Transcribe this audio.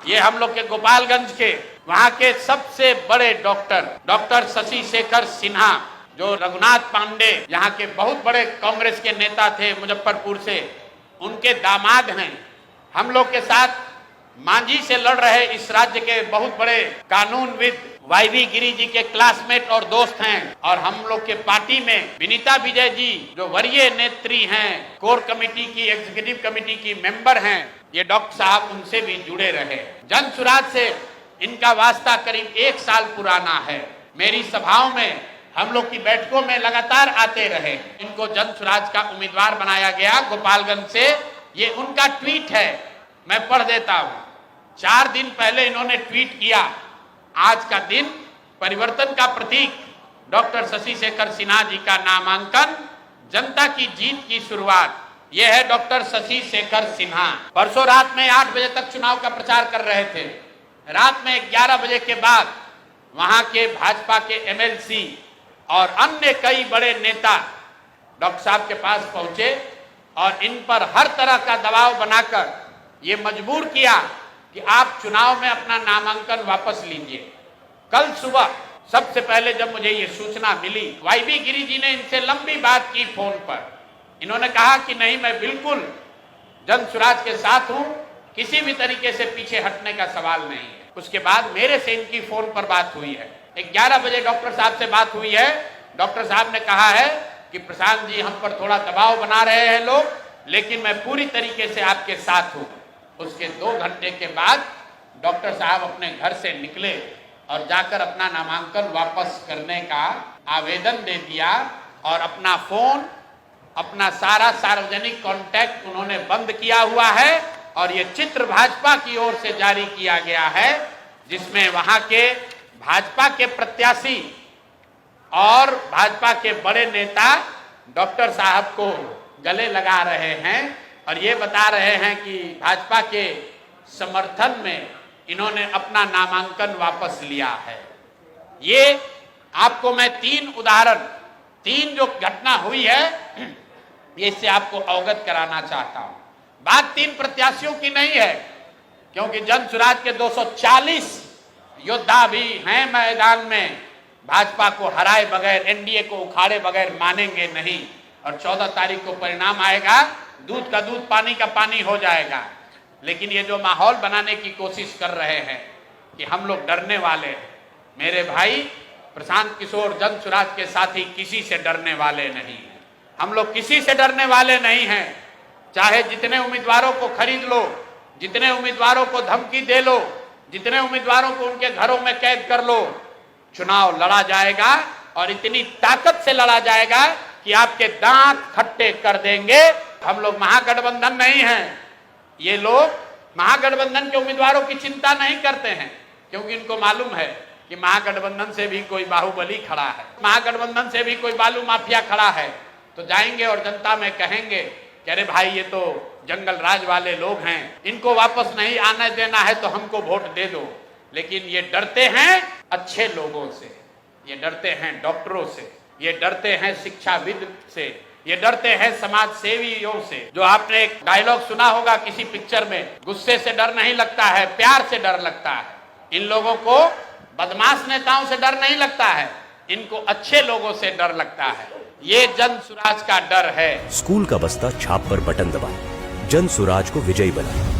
ये हम लोग के गोपालगंज के वहाँ के सबसे बड़े डॉक्टर शशि शेखर सिन्हा, जो रघुनाथ पांडे यहाँ के बहुत बड़े कांग्रेस के नेता थे मुजफ्फरपुर से, उनके दामाद हैं। हम लोग के साथ मांझी से लड़ रहे इस राज्य के बहुत बड़े कानूनविद वाईवी गिरी जी के क्लासमेट और दोस्त हैं। और हम लोग के पार्टी में विनीता विजय जी, जो वरीय नेत्री हैं, कोर कमेटी की, एग्जीक्यूटिव कमेटी की मेंबर हैं, ये डॉक्टर साहब उनसे भी जुड़े रहे। जन सुराज से इनका वास्ता करीब 1 साल पुराना है। मेरी सभाओं में, हम लोग की बैठकों में लगातार आते रहे। इनको जन सुराज का उम्मीदवार बनाया गया गोपालगंज से। ये उनका ट्वीट है, मैं पढ़ देता हूँ। 4 दिन पहले इन्होंने ट्वीट किया, आज का दिन परिवर्तन का प्रतीक, डॉक्टर शशि शेखर सिन्हा जी का नामांकन, जनता की जीत की शुरुआत। यह है डॉक्टर शशि शेखर सिन्हा। परसों रात में 8 बजे तक चुनाव का प्रचार कर रहे थे। रात में 11 बजे के बाद वहां के भाजपा के एमएलसी और अन्य कई बड़े नेता डॉक्टर साहब के पास पहुंचे और इन पर हर तरह का दबाव बनाकर ये मजबूर किया कि आप चुनाव में अपना नामांकन वापस लीजिए। कल सुबह सबसे पहले जब मुझे ये सूचना मिली, वाईवी गिरी जी ने इनसे लंबी बात की फोन पर। इन्होंने कहा कि नहीं, मैं बिल्कुल जन सुराज के साथ हूं, किसी भी तरीके से पीछे हटने का सवाल नहीं है। उसके बाद मेरे से इनकी फोन पर बात हुई है। 11 बजे डॉक्टर साहब से बात हुई है। डॉक्टर साहब ने कहा है कि प्रशांत जी, हम पर थोड़ा दबाव बना रहे हैं लोग, लेकिन मैं पूरी तरीके से आपके साथ हूँ। उसके 2 घंटे के बाद डॉक्टर साहब अपने घर से निकले और जाकर अपना नामांकन वापस करने का आवेदन दे दिया और अपना फोन, अपना सारा सार्वजनिक कांटेक्ट उन्होंने बंद किया हुआ है। और ये चित्र भाजपा की ओर से जारी किया गया है, जिसमें वहां के भाजपा के प्रत्याशी और भाजपा के बड़े नेता डॉक्टर साहब को गले लगा रहे हैं और ये बता रहे हैं कि भाजपा के समर्थन में इन्होंने अपना नामांकन वापस लिया है। ये आपको मैं 3 उदाहरण, 3 जो घटना हुई है, ये इससे आपको अवगत कराना चाहता हूं। बात 3 प्रत्याशियों की नहीं है, क्योंकि जन सुराज के 240 योद्धा भी हैं मैदान में। भाजपा को हराए बगैर, एनडीए को उखाड़े बगैर मानेंगे नहीं। और 14 तारीख को परिणाम आएगा, दूध का दूध, पानी का पानी हो जाएगा। लेकिन ये जो माहौल बनाने की कोशिश कर रहे हैं कि हम लोग डरने वाले हैं, मेरे भाई प्रशांत किशोर जन सुराज के साथी किसी से डरने वाले नहीं हैं। हम लोग किसी से डरने वाले नहीं हैं। चाहे जितने उम्मीदवारों को खरीद लो, जितने उम्मीदवारों को धमकी दे लो, जितने उम्मीदवारों को उनके घरों में कैद कर लो, चुनाव लड़ा जाएगा और इतनी ताकत से लड़ा जाएगा कि आपके दांत खट्टे कर देंगे। हम लोग महागठबंधन नहीं हैं। ये लोग महागठबंधन के उम्मीदवारों की चिंता नहीं करते हैं, क्योंकि इनको मालूम है कि महागठबंधन से भी कोई बाहुबली खड़ा है, महागठबंधन से भी कोई बालू माफिया खड़ा है। तो जाएंगे और जनता में कहेंगे कि अरे भाई, ये तो जंगल राज वाले लोग हैं, इनको वापस नहीं आने देना है तो हमको वोट दे दो। लेकिन ये डरते हैं अच्छे लोगों से, ये डरते हैं डॉक्टरों से, ये डरते हैं शिक्षाविद से, ये डरते हैं समाज सेवियों से। जो आपने एक डायलॉग सुना होगा किसी पिक्चर में, गुस्से से डर नहीं लगता है, प्यार से डर लगता है। इन लोगों को बदमाश नेताओं से डर नहीं लगता है, इनको अच्छे लोगों से डर लगता है। ये जन सुराज का डर है। स्कूल का बस्ता छाप पर बटन दबाएं, जन सुराज को विजयी बनाएं।